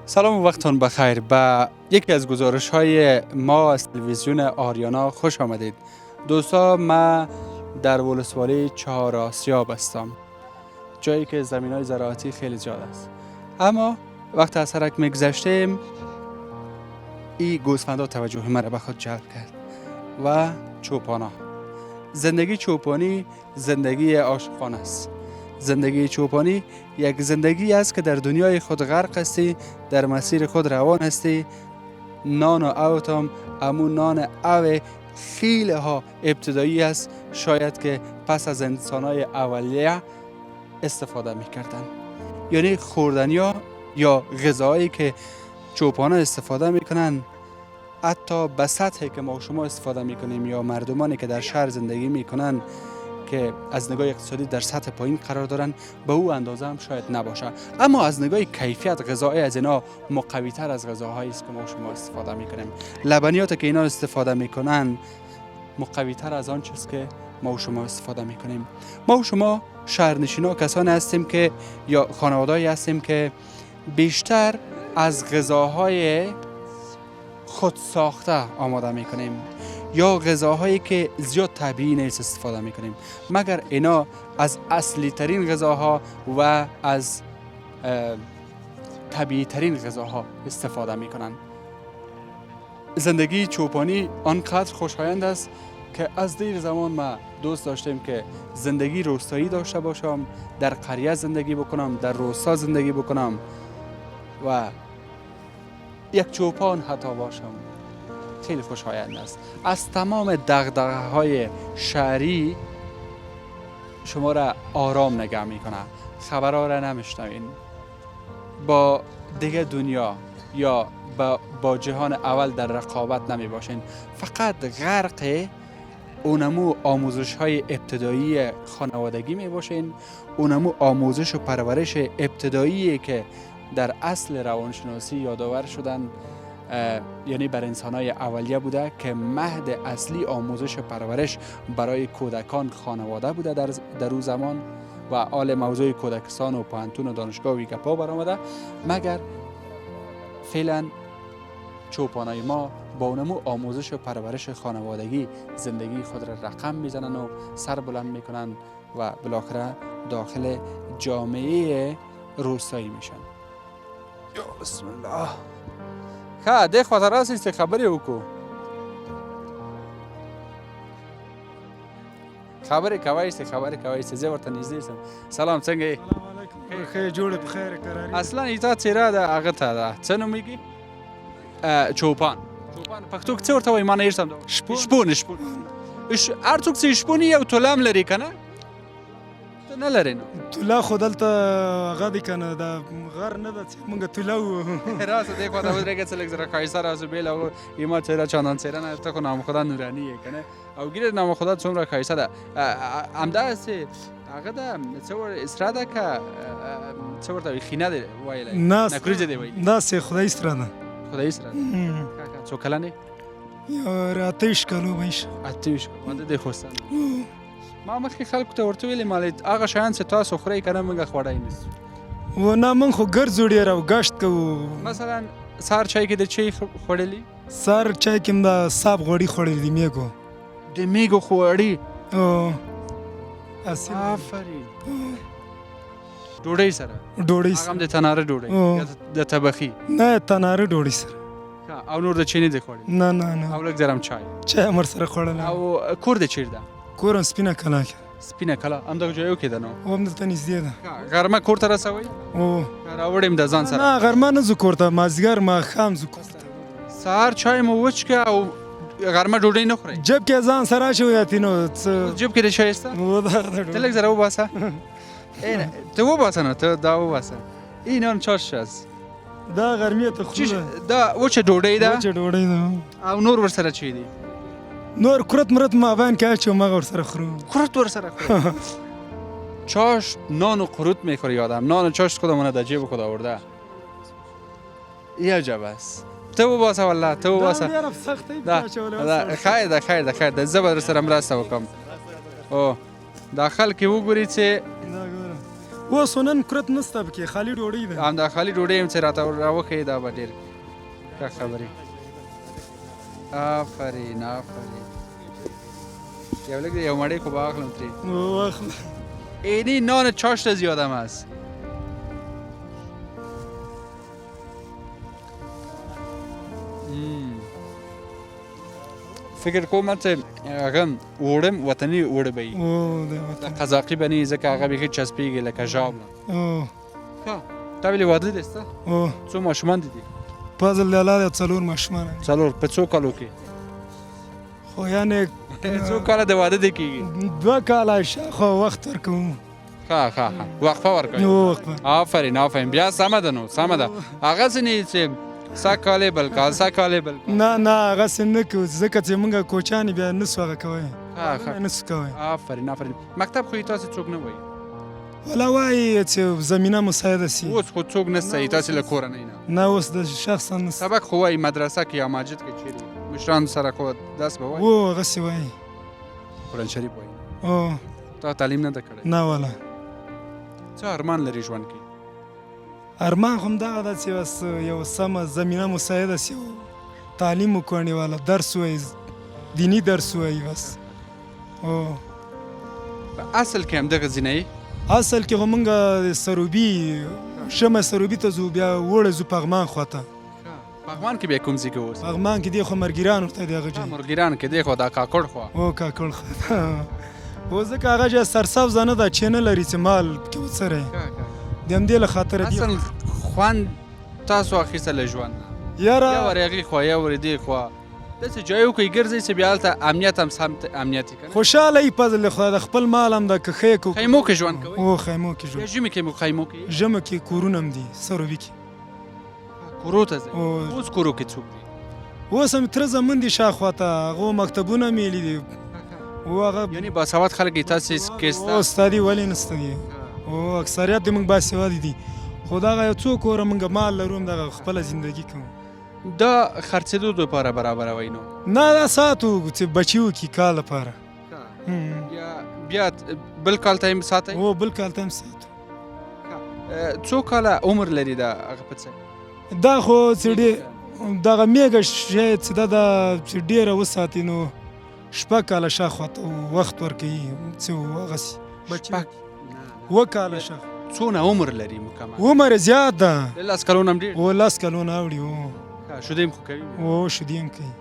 سلام و وقتتان بخیر. به یکی از گزارش های ما از تلویزیون آریانا خوش آمدید. دوستا، ما در ولسوالی چهار آسیاب هستم، جایی که زمین های زراعتی خیلی زیاد است. اما وقت از سرک میگذشتیم این گوسفندا توجه مرا به خود جلب کرد و چوپانا. زندگی چوپانی زندگی عاشقانه است. زندگی چوپانی یک زندگی است که در دنیای خود غرق هستی، در مسیر خود روان هستی. نان و اوتام امون نان او خیلی ها ابتدایی است، شاید که پس از انسانای اولیه استفاده میکردن. یعنی خوردنیا یا غذایی که چوپانا استفاده میکنن حتی به سطحی که ما شما استفاده میکنیم یا مردمانی که در شهر زندگی میکنن که از نگاه اقتصادی در سطح پایین قرار دارن به او اندازه هم شاید نباشه، اما از نگاه کیفیت غذایی از اینا مقوی تر از غذاهایی است که ما شما استفاده میکنیم. لبنیات که اینا استفاده میکنن مقوی تر از آن چیز که ما شما استفاده میکنیم. ما شما شهرنشینا کسانی هستیم که یا خانواده‌ای هستیم که بیشتر از غذاهای خود ساخته آماده میکنیم یا غذاهایی که زیاد طبیعی نیست استفاده میکنیم، مگر اینا از اصلی ترین غذاها و از طبیعی ترین غذاها استفاده میکنن. زندگی چوپانی آنقدر خوشایند است که از دیر زمان ما دوست داشتیم که زندگی روستایی داشته باشم، در قریه زندگی بکنم، در روستا زندگی بکنم و یک چوپان حتی باشم. خیلی خوشایند است. از تمام دغدغه‌های شهری شما را آرام نگه میکنه، خبرها را نمیشنوین، با دیگه دنیا یا با جهان اول در رقابت نمی باشین، فقط غرق اونمو آموزش های ابتدایی خانوادگی می باشین، اونمو آموزش و پرورش ابتدایی که در اصل روانشناسی یادآور شدن، یعنی بر انسان‌های اولیه بوده که مهد اصلی آموزش و پرورش برای کودکان خانواده بوده در اون زمان و آل موضوع کودکستان و پانتون و دانشگاه و گپا برآمده، مگر فعلا چوپانای ما با اونمو آموزش و پرورش خانوادگی زندگی خود را رقم میزنن و سر بلند میکنن و بالاخره داخل جامعه روستایی میشن. یا بسم الله. ها ده خاطر راست خبری وکړو. خبرې کوي چې زه ورته نږدې سم. سلام، څنګه یې؟ سلام علیکم. خیر جوړ په خیر قراری. اصلا ایتا څیره ده هغه ته ده. څه نومیږي؟ چوپان. پښتو کې څه ورته وایي؟ ما نه هېر سم. شپون. هر څوک چې شپون یو توله هم لري که نه؟ ته نه لرې نو. توله خو دلته هغه دی که نه د غر نه ده چې مونږ توله وو. راسته دې خوا ته ودرېږه څه لږ زره ښایسته راسو بېله و ایما څېره چندان څېره نه، ته خو نامخدا نوراني یې که نه، او ګیره نامخدا څومره ښایسته ده. همداسې هغه ده څه سره ده که څه ورته وایي خینه دی ویلی نکریزه دی ویلي داسې خدایي سره ده. خدایي سره ده. څو کلن یې؟ یو 28 کالو به یې شه. 28 واده دی خوستان. ما مخکې خلکو ته ورته ویلې مالې هغه شیان چې تاسو خورئ که نه موږ خوړی نیسو. و نه موږ خو ګرځو ډېر او ګشت کوو. مثلا سهار چای کې د چی خوړلي؟ سهار چای کې م د صاب غوړي خوړلي د میږو. د میږو خوړي؟ آفرین. ډوډۍ سره؟ ډوډۍ هغه هم د تناره ډوډۍ یا د تبخي؟ نه تناره ډوډۍ سره. او نور د چی نه دی خوړلی؟ نه. او لږ زرم چای؟ چای هم ورسره خوړلی. او کور د چیرته؟ کور هم سپینه کلا کې. سپینه کلا همدغه ځایو کې ده نو؟ هم دلته نږدې ده. غرمه کور ته رسوئ؟ راوړې م د ځان سره؟ نه غرمه نه ځو کور ته، مازدیګر ماښام ځو کور ته. سهار چای مو وچ که او غرمه ډوډۍ نه خورئ؟ جب کې ځان سره اچوي یا تینو څه جب کې د چای شته؟ ته لږ زره وباسه. ته وباسه نه، ته دا وباسه. این آن چاش است؟ دا غرمې ته خورو. دا وچه ډوډۍ ده؟ وچه ډوډۍ ده. او نور ورسره چی دی؟ نور کرت مرت مابین که اچوم هغه ورسره خورو. کرت ورسره خورو؟ چاش نان و قروت میخوری آدم. نان و چاش خودمونه در جیب خود آورده. ای عجب است. ته وباسه والله، ته وباسه. دا مې سختۍ په اچولو. خیر ده زه به درسره مرسته وکړم. او دا خلک یې وګوري چې اوس نن کرت نسته پکې خالي ډوډۍ ده همدا خالي ډوډۍ هم چې راته راوښیي دا به ډېر ښه خبرې. آفرین آفرین. یو لږ یو مړۍ خو به واخلم ترې. واخله. اینی نان چاشت زیادم است. فکر کوم چې هغه اوړم وطني اوړه به وي. د قزاقي به نه وي ځکه هغه بیخي چسبېږي لکه ژاو. ښه تا ولې واده دی ستا؟ څو ماشومان دي دي؟ فضل د الله دی 4 ماشومان. 4 په څو کالو کې؟ خو یعنې څو کاله د واده دی کېږي؟ 2 کاله شاخوا وخت ورکوم. ښه ښه ښه وقفه ورکوي. آفرین آفرین بیا سمه ده نو سمه ده. هغسې نه چې سږ کال یې بل کال سږ کال یې بل کال. نه نه هغسې نه کوو ځکه چې موږ کوچیان بیا نسو هغه کوی. ښه نسو کوی. آفرین آفرین. مکتب خو یې تاسې څوک نه وایي؟ والا وایي چې زمینه مساعده سي. اوس خو څوک نسته یي تاسې له کورنۍ نه؟ نه اوس د شخصا نسته. سبق خو وایي مدرسه کې یا مسجد کې چیرې مشرانو سره خو داس به وایي؟ هغسې وایي. قرآن شریف وایي؟ تا تعلیم نه ده کړی؟ نه والا. څه ارمان لري ژوند کې؟ ارمان خو همدغه ده چې بس یو سمه زمینه مساعده سي او تعلیم وکړي والا درس وایي دیني درس وایي بس. په اصل کې همدغه ځینه یې؟ اصل کې خو موږ سروبي شمه سروبي ته ځو بیا وړه ځو پغمان خواته. پغمان کې بیا کوم ځای کې اوس؟ پغمان کې دی خو مرګیران ورته دی هغه ځای. مرګیران کې دی خو دا کاکړ خوا؟ کاکړ خوا. اوس ځکه هغه ځای سرسبزه نه ده چې نه لري چې مال پکې وڅری. د همدې له خاطره دی. اصل خوند تاسو اخیسته له ژوند نه؟ یاره یا ور هغې خوا یا ور دې خوا داسې ځایو کې ګرځئ چې بیا هلته امنیت هم سم امنیت وي که نه؟ خوشحاله یي فضل خدای د خپل مال هم د کښې کو. خیمو کې ژوند کوئ؟ خیمو کې ژوند. یا ژمي کې خیمو کې؟ ژمه کې کورونه هم دي سروبي کې. کورو ته ځئ؟ اوس کورو کې څوک دي؟ اوس هم تره زمون دي شاخوا ته هغو مکتبونه میلي دي. یعنې باسواد خلک یې تاسې کې سته؟ ستا دي ولې نسته دي. اکثریت د موږ باسواده دي خو دغه یو څو کوره موږ مال لرو همدغه خپله زندګي کوو. دا خرڅېدو دپاره برابروئ نو؟ نه دا ساتو چې بچي وکړي کال لپاره. بیا بل کال ته یې ساتئ؟ بل کال ته هم ساتو. څو کاله عمر لري دا هغه په څه؟ دا خو چې دغه میږه شی چې دا چې ډېره وساتي نو 6 کاله شاخوا ته وخت ورکوي چې هغسې بچي 7 کاله شاخوا. څونه عمر لري مکمل؟ عمر زیات ده. 10 کلونه هم ډېر؟ 10 کلونه اوړي. شیدې هم خو کوي؟ شیدې هم کوي.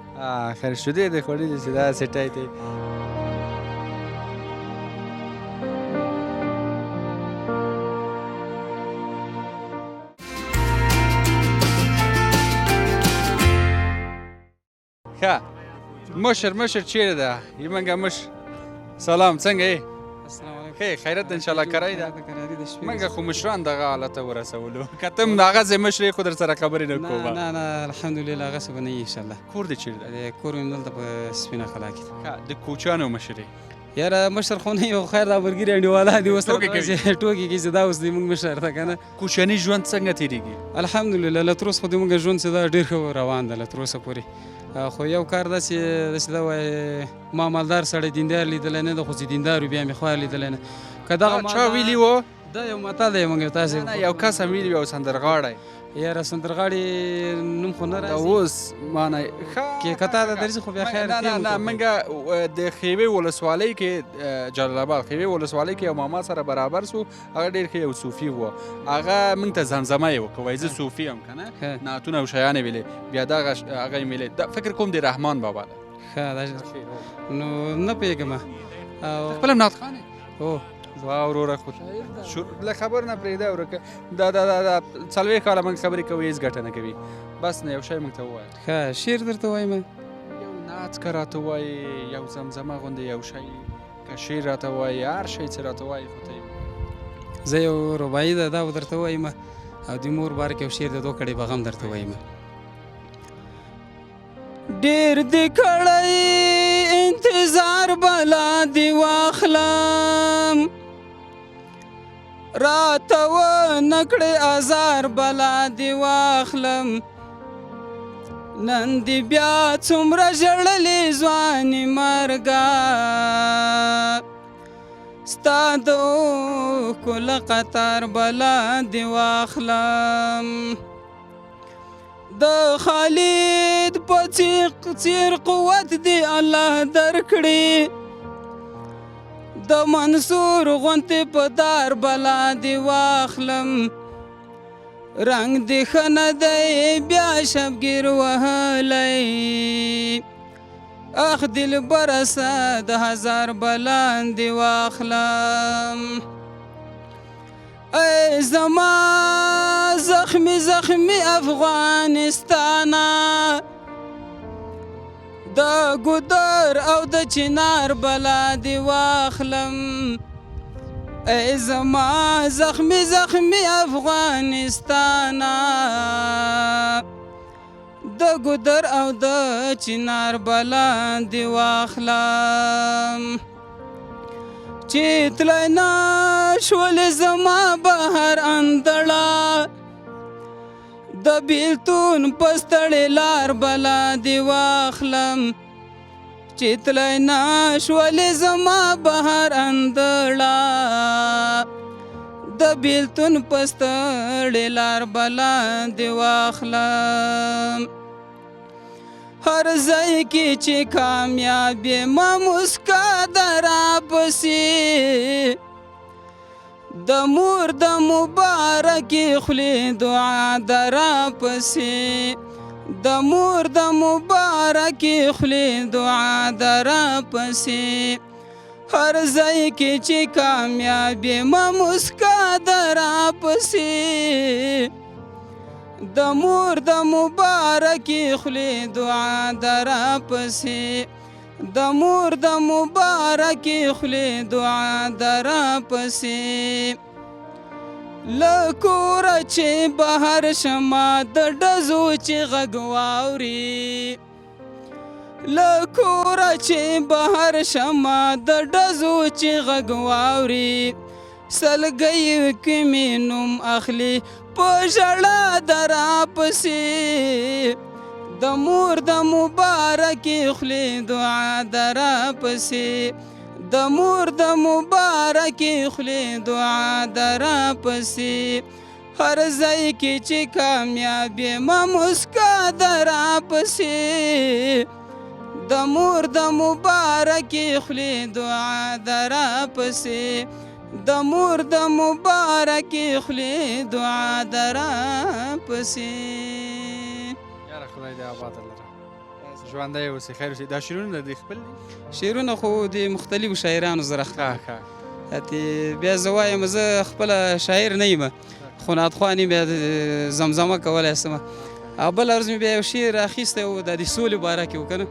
خیر شیدې دې خوړلې چې دا سټای دی. ښه مشر چیرې ده؟ یمنګه مشر سلام څنګه یې؟ ښه خیرت انشاءالله کرای ده؟ منګه خو مشران دغه حالته ورسولو که ته هم هغسې مشر یې خو در سره خبرې نه کوم. نه الحمدلله هغسې به نه یي انشاءالله. کور دې چیرې ده؟ کور مې دلته په سپینه قلعه کې ده. د کوچیانو مشر یې؟ یاره مشر خو نه یو خیر دا برګي انډیوالا دي اوس ټوکې کوي چې دا اوس زموږ مشر ده که نه. کوچیاني ژوند څنګه تېرېږي؟ الحمدلله له تر اوسه خو زموږ ژوند چې دا ډېر ښه روان ده له تر اوسه پورې. خو یو کار داسې دا وایي ما مالدار سړی دیندار لیدلی نه ده خو چې دیندار وي بیا مې خوار لیدلی نه. که دغه چا ویلي وو؟ دا یو متل دی موږ تاسې یو کس هم ویلي یو سندرغاړی. یاره سندرغاړي نوم خو نه راځي اوس معنی کې کته ده درځي خو بیا خیر. نه موږ د خیوې ولسوالۍ کې جلال آباد خیوې ولسوالۍ کې یو ماما سره برابر سو هغه ډېر ښه یو صوفي و هغه موږ ته زمزمه یې وکړه وایي زه صوفي یم که نه نعتونه او شیانې ویلې بیا دغه هغه یې میلې فکر کوم د رحمان بابا ده. ښه نو نه پوهېږم. خپل هم نعت خان یې؟ واه وروره خو له خبر نه پرېږده ورکه دا 40 کاله موږ خبرې کوو هېڅ ګټه نه کوي. بس نه یو شی موږ ته ووایه. ښه شعر درته وایم یو نعت که راته وایې یو زمزمه غوندې یو شی که شعر راته وایې هر شی چې راته وایې خو ته زه یو رباعي ده دا به درته وایم او د مور باره کې یو شعر د 2 کړۍ به غم درته وایم. ډېر دې کړی انتظار بلا دې واخلم راته ونه کړې ازار بلا دې واخلم نن دې بیا څومره ژړلې ځوانې مرګه ستا د اوښکو له قطار به لاندې واخلم د خالد په څېر قوت دې الله درکړي د منصور غوندې په دار به لاندې واخلم رنګ دې ښه نه دی بیا شبګیر وهلی اخ دلبره سه د هزار به لاندې واخلم ای زما زخمی زخمی افغانستانه د ګودر او د چنار به لاندې واخلم ای زما زخمی زخمی افغانستانه د ګودر او د چنار به لاندې واخلم چې تللی نه شولې زما بهر اندړه د بیلتون په ستړې لار به لاندې واخلم چې تللی نه شولې زما بهر اندړه د بیلتون په ستړې لار به لاندې واخلم هر ځای کې چې کامیاب یم مسکا ده راپسې د مور د مبارکې خولې دعا ده راپسې د مور د مبارکې خولې دعا ده راپسې هر ځای کې چې کامیاب یم مسکا ده راپسې د مور د مبارکې خولې دعا ده راپسې د مور د مبارکې خولې دعا ده راپسې له کوره چې بهر شمه د ډزو چې غږ واوري له کوره چې بهر شمه د ډزو چې غږ واوري سلګیو کې مې نوم اخلي په ژړا ده راپسې د مور د مبارکې خولې دعا ده راپسې د مور د مبارکې خولې دعا ده راپسې هر ځای کې چې کامیاب یم مسکا ده راپسې د مور د مبارکې خولې دعا ده راپسې د مور د مبارکې خولې دعا ده راپسې یاره خدای دې آباد لره ژوندی اوسې خیر اوسې دا شعرونه د خپل دي شعرونه خو د مختلفو شاعرانو زه راخلم بیا زه وایم زه خپله شاعر نه یم خو نعتخوان یم بیا زمزمه کولی سمه او بله ورځ مې بیا یو شعر اخیستی و دا د سولې باره کې و که نه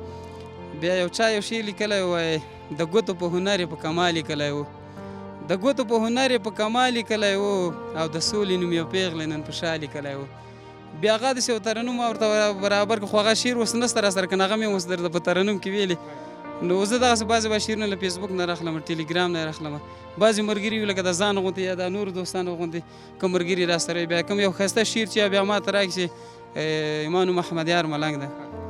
بیا یو چا یو شعر لیکلی وایي د ګوتو په هنر یې په کمال لیکلی و د ګوتو په هنر یې په کمال لیکلی و او د سولې نوم یو پیغلې نن په شا لیکلی و بیا هغه داسې یو ترنم ما ورته برابر کړ خو هغه شعر اوس نسته راسره که نغمې اوس درته په ترنم کې ویلې نو زه دغسې بعضې شعرونه له فیسبوک نه راخلم ټیلیګرام نه راخلم بعضې ملګري وي لکه د ځان غوندې یا د نورو دوستانو غوندې کوم ملګري راسره وي بیا کوم یو ښایسته شعر چې بیا ما ته راکړي ایمان محمد یار ملنګ ده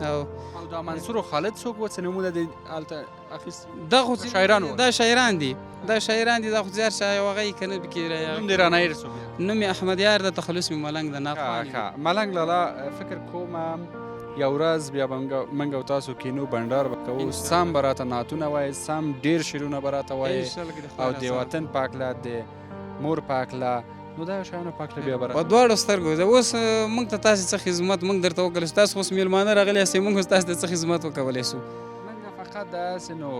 او دا منصور و خالد څوک و څه نومونه دې هلته اخیست دا خو شاعران وو دا شاعران دي دا شاعران دي دا خو زیات یو هغه یې که نه پکې نوم دې رانه هېر څوک نوم یې احمد یار ده تخلص مې ملنګ ده ناخوان ملنګ لالا فکر کوم یو ورځ بیا به موږ او تاسو کینو بنډار به کوو سم به راته نعتونه وایي سم ډېر شعرونه به راته وایي او د وطن په هکله د مور په هکله نو دا شیانو په هکله بیا به په دواړو سترګو اوس موږ ته تاسې څه خدمت موږ درته وکړلی شو تاسو اوس میلمانه راغلي یاستئ موږ اوس تاسو ته څه خدمت وکولی شو موږ فقط داسې نو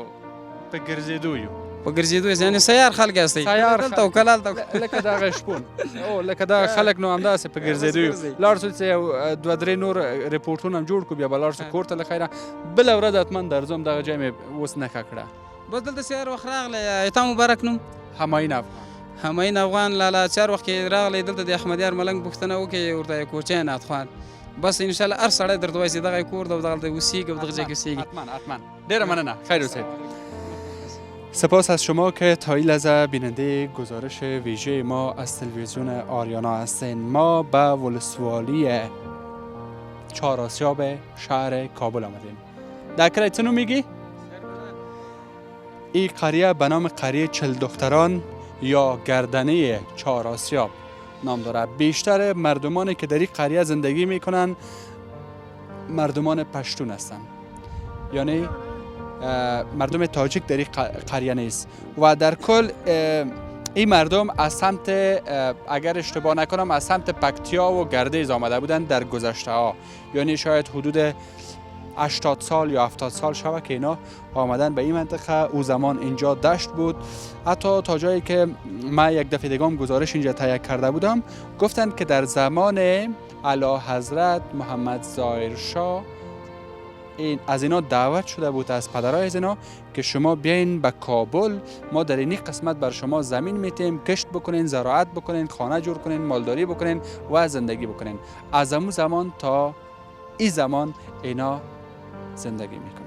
په ګرځېدو یو په ګرځېدو یعنې سیار خلک یاستئ دلته او که هلته لکه دغه شپون او لکه دغه خلک نو همداسې په ګرځېدو یو لاړ شو چې یو دوه درې نور ریپورټونه هم جوړ کړو بیا به لاړ شو کور ته له خیره بله ورځ حتما درځم دغه ځای مې اوس نښه کړه بس دلته سیار وخت راغلی تا مبارک نوم همایون افغان همایون افغان لالا چار وخت کې راغلی دلته د احمد یار ملنګ پوښتنه وکړې ورته یې کوچی نعتخوان بس انشاءالله هر سړی درته وایي چې دغه یې کور ده او دغلته اوسېږي او دغه ځای کې اوسېږي حتما ډېره مننه خیر اوسئ سپاس از شما که تا این لحظه بیننده گزارش ویژه ما از تلویزیون آریانا هستین ما به ولسوالی چهار آسیاب شهر کابل آمدیم در کلی چه نوع میگی؟ این قریه به نام قریه چل دختران یا گردنه چهار آسیاب نام داره. بیشتر مردمانی که در این قریه زندگی میکنن مردمان پشتون هستند، یعنی مردم تاجیک در این قریه نیست. و در کل این مردم از سمت، اگر اشتباه نکنم، از سمت پکتیا و گردیز آمده بودن در گذشته ها، یعنی شاید حدود 80 سال یا 70 سال شوه که اینا آمدن به این منطقه. او زمان اینجا دشت بود، حتی تا جایی که من یک دفعه دیگه گزارش اینجا تهیه کرده بودم، گفتن که در زمان اعلی حضرت محمد ظاهر شاه از اینا دعوت شده بود، از پدرای از اینا، که شما بیاین به کابل، ما در این قسمت بر شما زمین میتیم، کشت بکنین، زراعت بکنین، خانه جور کنین، مالداری بکنین و زندگی بکنین. از اون زمان تا این زمان اینا زندگی میکنن.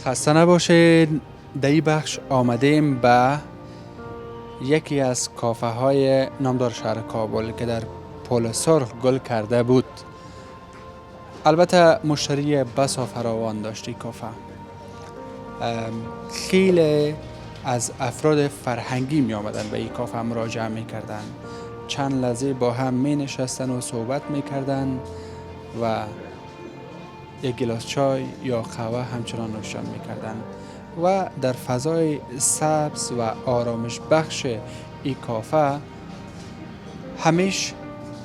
خسته نباشید. در این بخش آمدیم به یکی از کافه های نامدار شهر کابل که در پل سرخ گل کرده بود. البته مشتری بسا فراوان داشتی کافه. خیلی از افراد فرهنگی می آمدن به این کافه مراجعه می کردن. چند لحظه با هم می نشستن و صحبت می کردن و یک گلاس چای یا قهوه همچنان نوشان می‌کردند و در فضای سبز و آرامش بخش این کافه همیشه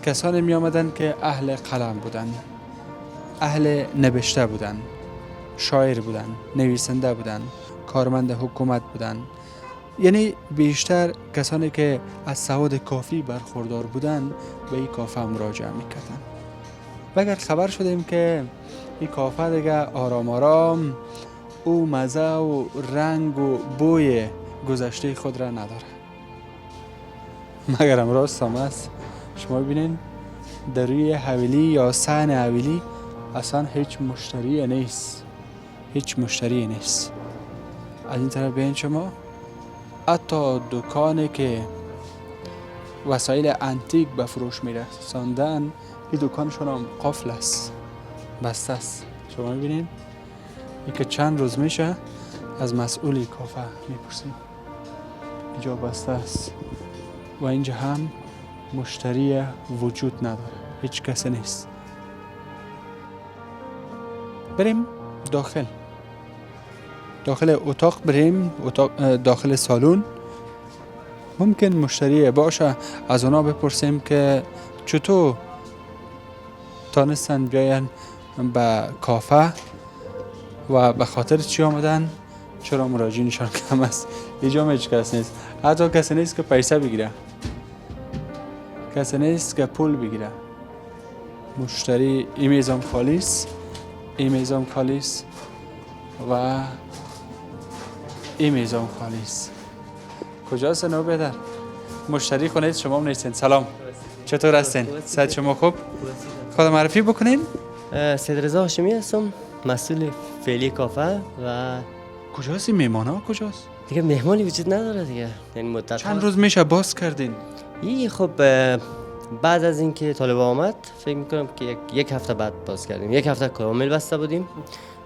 کسانی می آمدند که اهل قلم بودند، اهل نوشته بودند، شاعر بودند، نویسنده بودند، کارمند حکومت بودند، یعنی بیشتر کسانی که از سواد کافی برخوردار بودند به این کافه مراجعه می‌کردند. و اگر خبر شدیم که این کافه دیگه آرام آرام او مزه و رنگ و بوی گذشته خود را نداره. مگرم راست هم است. شما ببینین در روی حویلی یا صحن حویلی اصلا هیچ مشتری نیست، هیچ مشتری نیست. از این طرف ببین شما، حتی دکانی که وسایل انتیک به فروش میرساندن، این دکانشون هم قفل است، بسته است. شما میبینین این که چند روز میشه از مسئولی کافه میپرسیم، اینجا بسته است و اینجا هم مشتری وجود نداره، هیچ کسی نیست. بریم داخل اتاق، بریم داخل سالن. ممکن مشتری باشه، از اونا بپرسیم که چطور تانستن بیاین به کافه و به خاطر چی آمدن، چرا مراجعینشان کم است. اینجا هیچ کس نیست، حتی کسی نیست که پیسه بگیره، کسی نیست که پول بگیره. مشتری این میزم خالی است، این میزم خالی است و این میزم خالی است. کجاست نوبدر؟ مشتری خونه شما هم نیستین. سلام، چطور هستین؟ صحت شما خوب؟ خود معرفی بکنین؟ سید رضا هاشمی هستم، مسئول فعلی کافه. و کجاست این میهمان ها؟ کجاست؟ دیگه مهمانی وجود نداره دیگه، یعنی مدت چند روز میشه باز کردین؟ خب بعد از اینکه طالبا آمد فکر میکنم که یک هفته بعد باز کردیم. یک هفته کامل بسته بودیم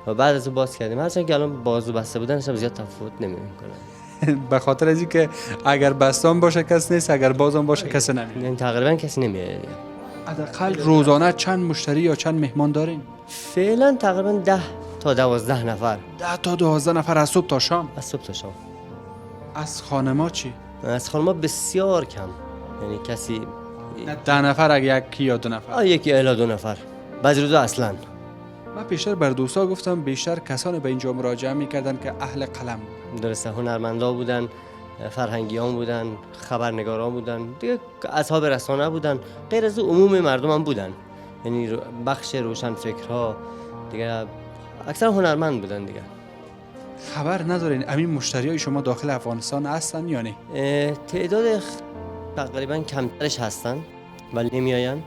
و بعد از اون باز کردیم. هرچند که الان باز و بسته بودنش هم زیاد تفاوت نمیکنه. به خاطر از اینکه اگر بستان باشه کس نیست، اگر بازم باشه کس نمیاد. یعنی تقریبا کسی نمیاد. حداقل روزانه چند مشتری یا چند مهمان دارین؟ فعلا تقریبا 10 تا 12 نفر. 10 تا 12 نفر از صبح تا شام؟ از صبح تا شام. از خانما چی؟ از خانم‌ها بسیار کم، یعنی کسی 10 نفر اگه یکی یا 2 نفر. یکی الی 2 نفر، بعضی روزا اصلا. من پیشتر بر دوستا گفتم بیشتر کسانی به اینجا مراجعه میکردن که اهل قلم بودن. درسته، هنرمندا بودن، فرهنگیان بودن، خبرنگاران بودن، دیگه اصحاب رسانه بودن، غیر از عموم مردم هم بودن، یعنی بخش روشن فکرها دیگه اکثر هنرمند بودن دیگه. خبر ندارین همین مشتری های شما داخل افغانستان هستن یا نه؟ تعداد تقریبا کمترش هستن ولی نمیآین.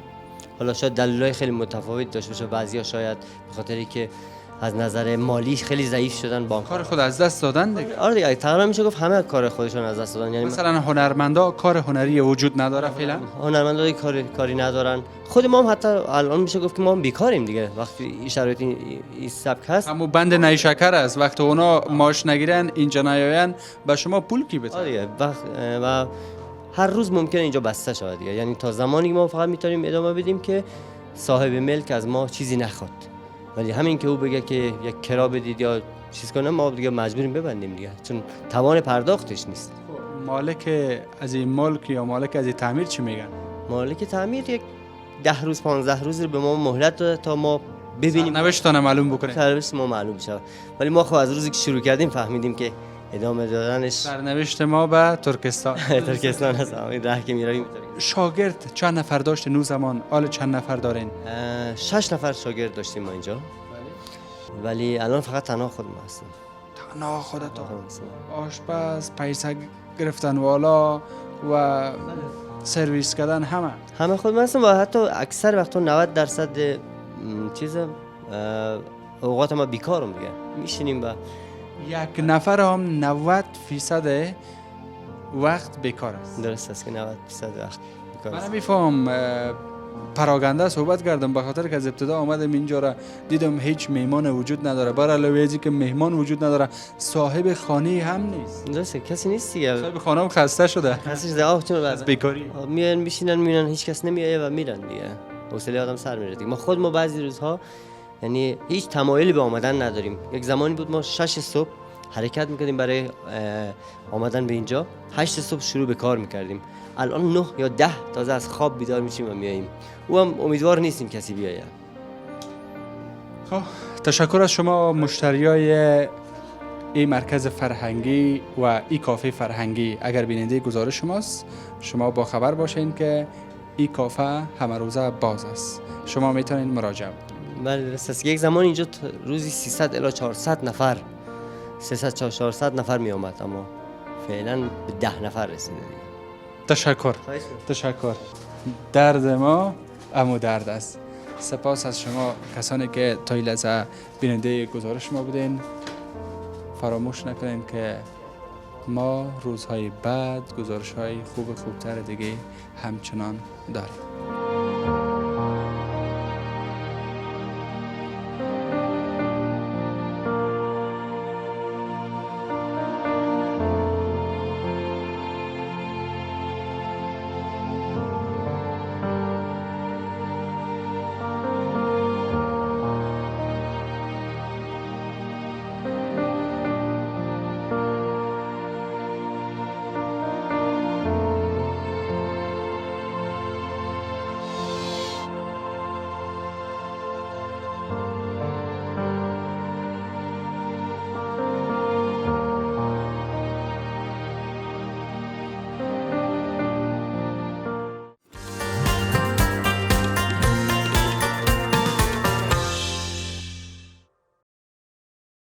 حالا شاید دلایل خیلی متفاوت داشته باشه، بعضیا شاید به خاطری که از نظر مالی خیلی ضعیف شدن، بانک کار خود از دست دادن دیگه. آره دیگه، تقریبا میشه گفت همه کار خودشون از دست دادن. یعنی مثلا هنرمندا کار هنری وجود نداره فعلا. هنرمندا کاری ندارن. خود ما هم حتی الان میشه گفت که ما هم بیکاریم دیگه، وقتی این شرایط این سبک هست. همون بند نیشکر است، وقتی اونا ماش نگیرن اینجا نیاین به شما پول کی بده؟ آره دیگه، و هر روز ممکنه اینجا بسته شود دیگه، یعنی تا زمانی که ما فقط میتونیم ادامه بدیم که صاحب ملک از ما چیزی نخواد، ولی همین که او بگه که یک کرا بدید یا چیز کنه ما دیگه مجبوریم ببندیم دیگه، چون توان پرداختش نیست. مالک از این ملک یا مالک از این تعمیر چی میگن؟ مالک تعمیر یک 10 روز 15 روز رو به ما مهلت داده تا ما ببینیم، نوشتانه معلوم بکنه. سرنوشت ما معلوم شد، ولی ما خب از روزی که شروع کردیم فهمیدیم که ادامه دادنش سرنوشت ما به ترکستان. ترکستان هست، این راه که میرویم. شاگرد چند نفر داشت نو زمان؟ حالا چند نفر دارین؟ 6 نفر شاگرد داشتیم ما اینجا، ولی الان فقط تنها خودم هستم. تنها خودت؟ آشپز، پیسه گرفتن والا و سرویس کردن همه خودم هستم، و حتی اکثر وقتا 90% چیز اوقات ما بیکارم دیگه، میشینیم و یک نفر هم 90% وقت بیکار است. درست است که 90% وقت بیکار است. من میفهم پراگنده صحبت کردم به خاطر که از ابتدا آمدم اینجا را دیدم هیچ میهمان وجود نداره، بر علاوه از که میهمان وجود نداره صاحب خانه هم نیست. درسته، کسی نیست دیگه، صاحب خانه هم خسته شده کسی ضعف چون از بیکاری. میان میشینن میرن، هیچ کس نمیایه و میرن دیگه، حوصله آدم سر میره دیگه. ما بعضی روزها یعنی هیچ تمایلی به آمدن نداریم. یک زمانی بود ما 6 صبح حرکت میکردیم برای آمدن به اینجا، 8 صبح شروع به کار میکردیم، الان 9 یا 10 تازه از خواب بیدار میشیم و میاییم. او هم امیدوار نیستیم کسی بیاید. خب تشکر از شما مشتریای این مرکز فرهنگی و این کافه فرهنگی. اگر بیننده گزارش شماست، شما با خبر باشین که این کافه همه روزه باز است، شما میتونین مراجعه کنید. بله درست است. یک زمان اینجا روزی 300 الی 400 نفر 400 نفر می آمد، اما فعلا به 10 نفر رسیده دیگه. تشکر. درد ما امو درد است. سپاس از شما کسانی که تا این لحظه بیننده گزارش ما بودین. فراموش نکنین که ما روزهای بعد گزارش های خوبتر دیگه همچنان داریم.